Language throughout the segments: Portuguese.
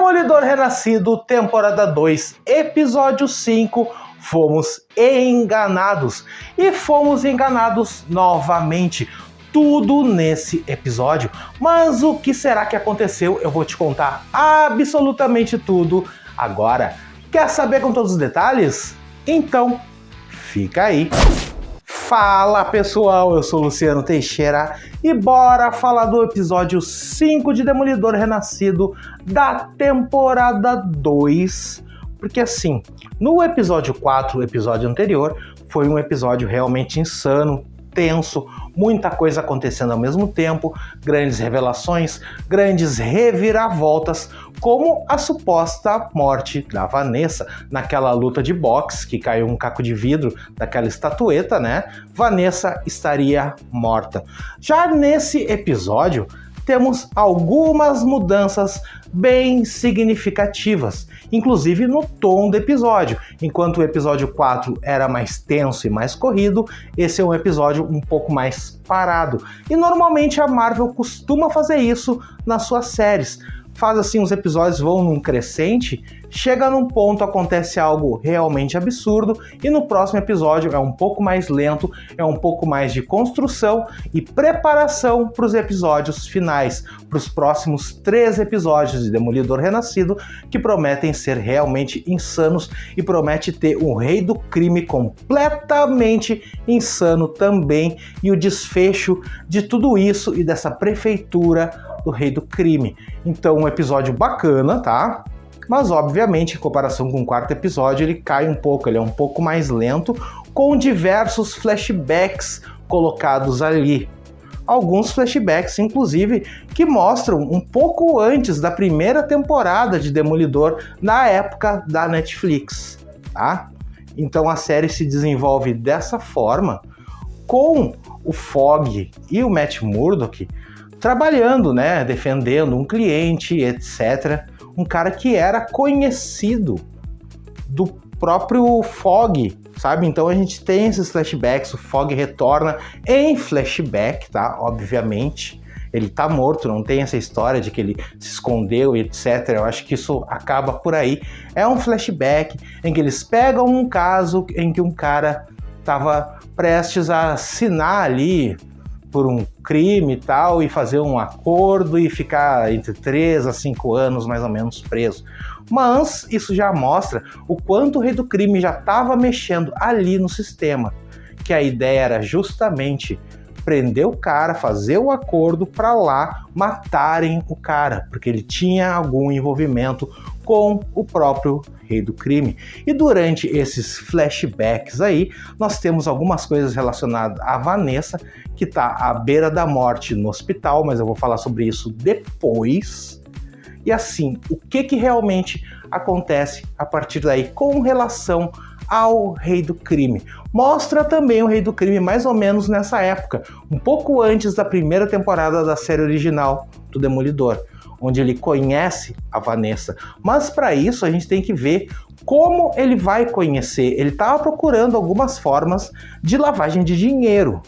Demolidor Renascido, temporada 2, episódio 5, fomos enganados. E fomos enganados novamente. Tudo nesse episódio. Mas o que será que aconteceu? Eu vou te contar absolutamente tudo agora. Quer saber com todos os detalhes? Então, fica aí. Fala pessoal, eu sou Luciano Teixeira e bora falar do episódio 5 de Demolidor Renascido da temporada 2. Porque assim, no episódio 4, o episódio anterior, foi um episódio realmente insano, tenso, muita coisa acontecendo ao mesmo tempo, grandes revelações, grandes reviravoltas, como a suposta morte da Vanessa naquela luta de boxe que caiu um caco de vidro daquela estatueta, né? Vanessa estaria morta. Já nesse episódio, temos algumas mudanças bem significativas, inclusive no tom do episódio. Enquanto o episódio 4 era mais tenso e mais corrido, esse é um episódio um pouco mais parado. E normalmente a Marvel costuma fazer isso nas suas séries. Faz assim, os episódios vão num crescente, chega num ponto, acontece algo realmente absurdo e no próximo episódio é um pouco mais lento, é um pouco mais de construção e preparação para os episódios finais, para os próximos 3 episódios de Demolidor Renascido, que prometem ser realmente insanos e promete ter um rei do crime completamente insano também e o desfecho de tudo isso e dessa prefeitura do rei do crime. Então, um episódio bacana, tá? Mas, obviamente, em comparação com o 4º episódio, ele cai um pouco, ele é um pouco mais lento, com diversos flashbacks colocados ali. Alguns flashbacks, inclusive, que mostram um pouco antes da primeira temporada de Demolidor, na época da Netflix, tá? Então, a série se desenvolve dessa forma, com o Fogg e o Matt Murdock trabalhando, né, defendendo um cliente, etc. Um cara que era conhecido do próprio Fogg, sabe? Então a gente tem esses flashbacks, o Fogg retorna em flashback, tá? Obviamente, ele tá morto, não tem essa história de que ele se escondeu, etc. Eu acho que isso acaba por aí. É um flashback em que eles pegam um caso em que um cara tava prestes a assinar ali por um crime e tal, e fazer um acordo e ficar entre 3 a 5 anos mais ou menos preso. Mas isso já mostra o quanto o rei do crime já estava mexendo ali no sistema, que a ideia era justamente prender o cara, fazer o acordo para lá matarem o cara, porque ele tinha algum envolvimento com o próprio rei do crime. E durante esses flashbacks aí, nós temos algumas coisas relacionadas a Vanessa, que está à beira da morte no hospital, mas eu vou falar sobre isso depois. E assim, o que realmente acontece a partir daí com relação ao rei do crime? Mostra também o rei do crime mais ou menos nessa época, um pouco antes da primeira temporada da série original do Demolidor, onde ele conhece a Vanessa. Mas para isso a gente tem que ver como ele vai conhecer. Ele estava procurando algumas formas de lavagem de dinheiro.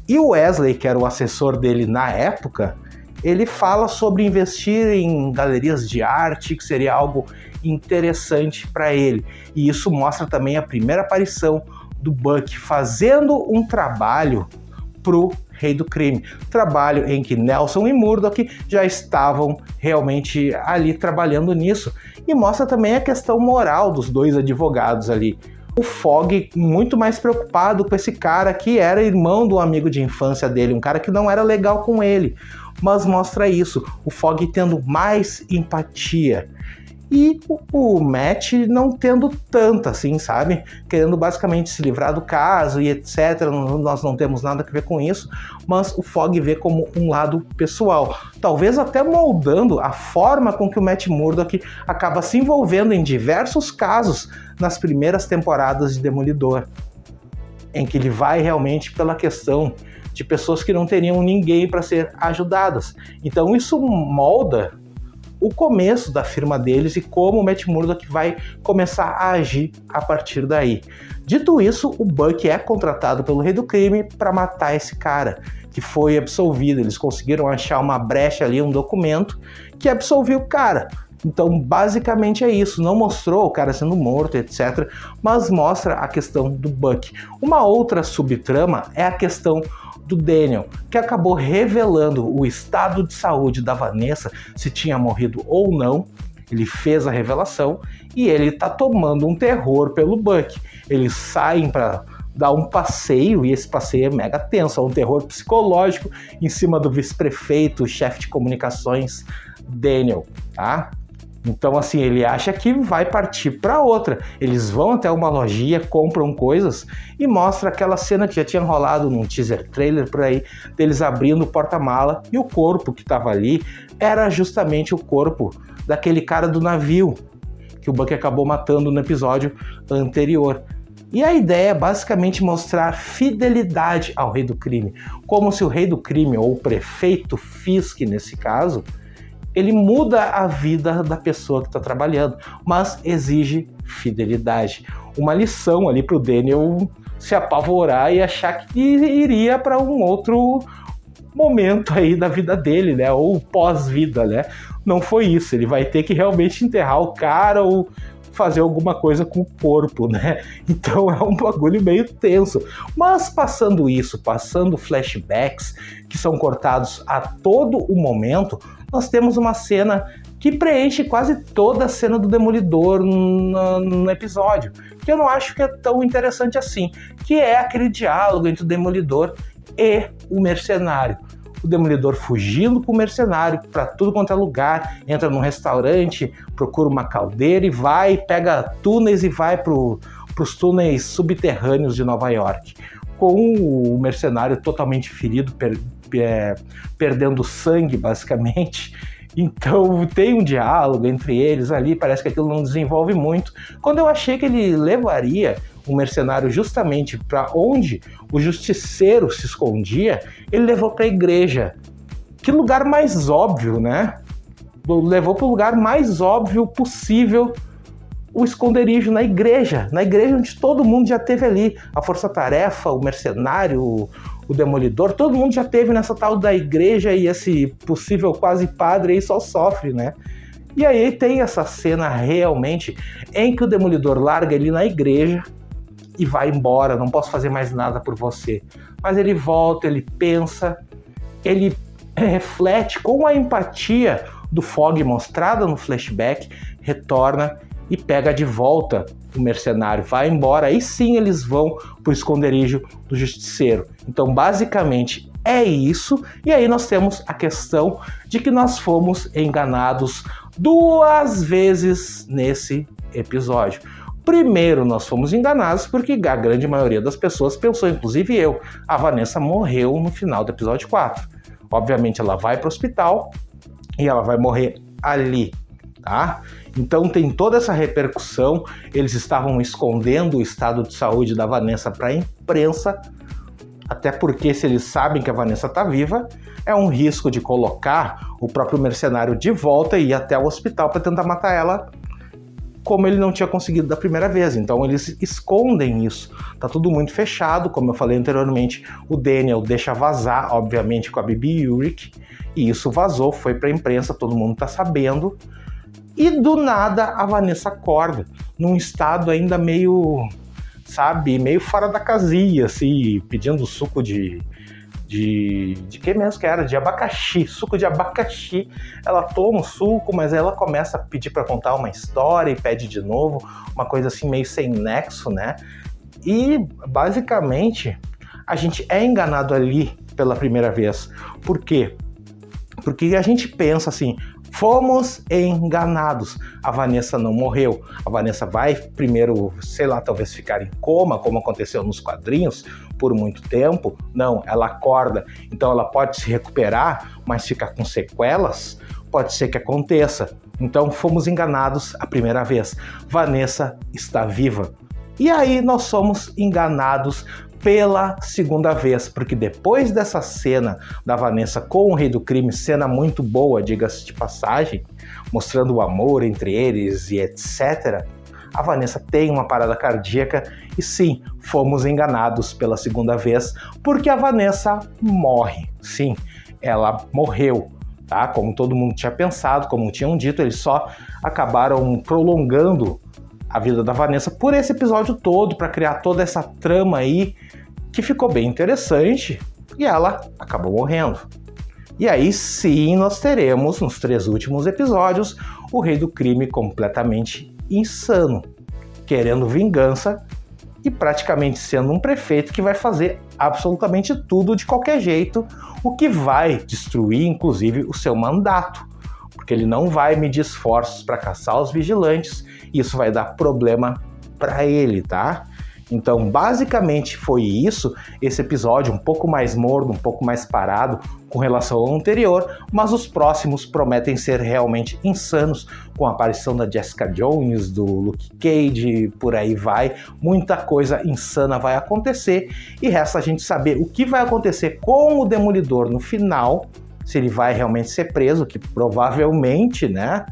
E o Wesley, que era o assessor dele na época, ele fala sobre investir em galerias de arte, que seria algo interessante para ele. E isso mostra também a primeira aparição do Buck fazendo um trabalho pro rei do crime. Trabalho em que Nelson e Murdock já estavam realmente ali trabalhando nisso. E mostra também a questão moral dos 2 advogados ali. O Fogg muito mais preocupado com esse cara que era irmão do amigo de infância dele, um cara que não era legal com ele. Mas mostra isso, o Fogg tendo mais empatia. E o Matt não tendo tanta, assim, sabe? Querendo basicamente se livrar do caso e etc. Nós não temos nada a ver com isso, mas o Fogg vê como um lado pessoal. Talvez até moldando a forma com que o Matt Murdock acaba se envolvendo em diversos casos nas primeiras temporadas de Demolidor, em que ele vai realmente pela questão de pessoas que não teriam ninguém para ser ajudadas. Então isso molda o começo da firma deles e como o Matt Murdock vai começar a agir a partir daí. Dito isso, o Buck é contratado pelo rei do crime para matar esse cara, que foi absolvido. Eles conseguiram achar uma brecha ali, um documento que absolveu o cara. Então, basicamente é isso. Não mostrou o cara sendo morto, etc. Mas mostra a questão do Buck. Uma outra subtrama é a questão do Daniel, que acabou revelando o estado de saúde da Vanessa, se tinha morrido ou não. Ele fez a revelação e ele tá tomando um terror pelo Buck. Eles saem para dar um passeio, e esse passeio é mega tenso, é um terror psicológico em cima do vice-prefeito, chefe de comunicações, Daniel, tá? Então, assim, ele acha que vai partir para outra. Eles vão até uma lojinha, compram coisas e mostra aquela cena que já tinha rolado num teaser trailer por aí, deles abrindo o porta-mala, e o corpo que estava ali era justamente o corpo daquele cara do navio que o Buck acabou matando no episódio anterior. E a ideia é basicamente mostrar fidelidade ao rei do crime, como se o rei do crime, ou o prefeito Fisk nesse caso, ele muda a vida da pessoa que está trabalhando, mas exige fidelidade. Uma lição ali para o Daniel se apavorar e achar que iria para um outro momento aí da vida dele, né? Ou pós-vida, né? Não foi isso. Ele vai ter que realmente enterrar o cara ou fazer alguma coisa com o corpo, né? Então é um bagulho meio tenso. Mas passando isso, passando flashbacks que são cortados a todo o momento, nós temos uma cena que preenche quase toda a cena do Demolidor no episódio, que eu não acho que é tão interessante assim, que é aquele diálogo entre o Demolidor e o mercenário. O Demolidor fugindo com o mercenário para tudo quanto é lugar, entra num restaurante, procura uma caldeira e vai, pega túneis e vai para os túneis subterrâneos de Nova York, com o mercenário totalmente ferido, perdendo sangue, basicamente. Então tem um diálogo entre eles ali, parece que aquilo não desenvolve muito. Quando eu achei que ele levaria o mercenário justamente para onde o justiceiro se escondia, ele levou para a igreja. Que lugar mais óbvio, né? Levou para o lugar mais óbvio possível o esconderijo, na igreja onde todo mundo já teve ali, a força-tarefa, o mercenário, o demolidor, todo mundo já teve nessa tal da igreja, e esse possível quase padre aí só sofre, né? E aí tem essa cena realmente em que o demolidor larga ele na igreja e vai embora, não posso fazer mais nada por você. Mas ele volta, ele pensa, ele reflete com a empatia do Fogg mostrada no flashback, retorna e pega de volta o mercenário, vai embora, aí sim eles vão pro esconderijo do justiceiro. Então, basicamente, é isso, e aí nós temos a questão de que nós fomos enganados 2 vezes nesse episódio. Primeiro, nós fomos enganados porque a grande maioria das pessoas pensou, inclusive eu, a Vanessa morreu no final do episódio 4. Obviamente, ela vai pro hospital e ela vai morrer ali, tá? Então tem toda essa repercussão. Eles estavam escondendo o estado de saúde da Vanessa para a imprensa, até porque se eles sabem que a Vanessa está viva, é um risco de colocar o próprio mercenário de volta e ir até o hospital para tentar matar ela, como ele não tinha conseguido da primeira vez. Então eles escondem isso. Tá tudo muito fechado, como eu falei anteriormente. O Daniel deixa vazar, obviamente, com a Bibi Urich, e isso vazou, foi para a imprensa, todo mundo tá sabendo. E do nada a Vanessa acorda, num estado ainda meio, sabe, meio fora da casinha, assim, pedindo suco de que mesmo que era? De abacaxi, suco de abacaxi. Ela toma o suco, mas ela começa a pedir para contar uma história e pede de novo, uma coisa assim meio sem nexo, né? E basicamente a gente é enganado ali pela primeira vez. Por quê? Porque a gente pensa assim, fomos enganados. A Vanessa não morreu. A Vanessa vai primeiro, sei lá, talvez ficar em coma, como aconteceu nos quadrinhos, por muito tempo. Não, ela acorda. Então ela pode se recuperar, mas ficar com sequelas? Pode ser que aconteça. Então fomos enganados a primeira vez. Vanessa está viva. E aí nós somos enganados pela segunda vez, porque depois dessa cena da Vanessa com o Rei do Crime, cena muito boa, diga-se de passagem, mostrando o amor entre eles e etc., a Vanessa tem uma parada cardíaca e sim, fomos enganados pela segunda vez, porque a Vanessa morre. Sim, ela morreu. tá? Como todo mundo tinha pensado, como tinham dito, eles só acabaram prolongando a vida da Vanessa por esse episódio todo, para criar toda essa trama aí, que ficou bem interessante, e ela acabou morrendo. E aí sim nós teremos, nos 3 últimos episódios, o Rei do Crime completamente insano, querendo vingança e praticamente sendo um prefeito que vai fazer absolutamente tudo de qualquer jeito, o que vai destruir inclusive o seu mandato, porque ele não vai medir esforços para caçar os vigilantes, e isso vai dar problema para ele, tá? Então, basicamente foi isso, esse episódio um pouco mais morno, um pouco mais parado com relação ao anterior, mas os próximos prometem ser realmente insanos, com a aparição da Jessica Jones, do Luke Cage, por aí vai, muita coisa insana vai acontecer, e resta a gente saber o que vai acontecer com o Demolidor no final, se ele vai realmente ser preso, que provavelmente, né?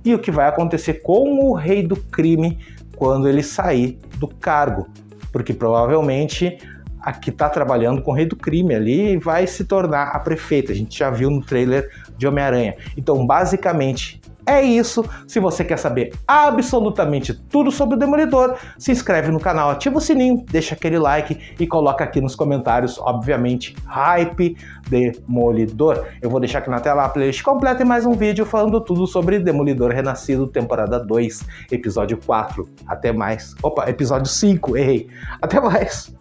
E o que vai acontecer com o Rei do Crime quando ele sair do cargo, porque provavelmente a que está trabalhando com o Rei do Crime ali vai se tornar a prefeita, a gente já viu no trailer de Homem-Aranha. Então, basicamente, é isso. Se você quer saber absolutamente tudo sobre o Demolidor, se inscreve no canal, ativa o sininho, deixa aquele like e coloca aqui nos comentários, obviamente, Hype Demolidor. Eu vou deixar aqui na tela a playlist completa e mais um vídeo falando tudo sobre Demolidor Renascido, temporada 2, episódio 4. Até mais. Opa, episódio 5, errei. Até mais.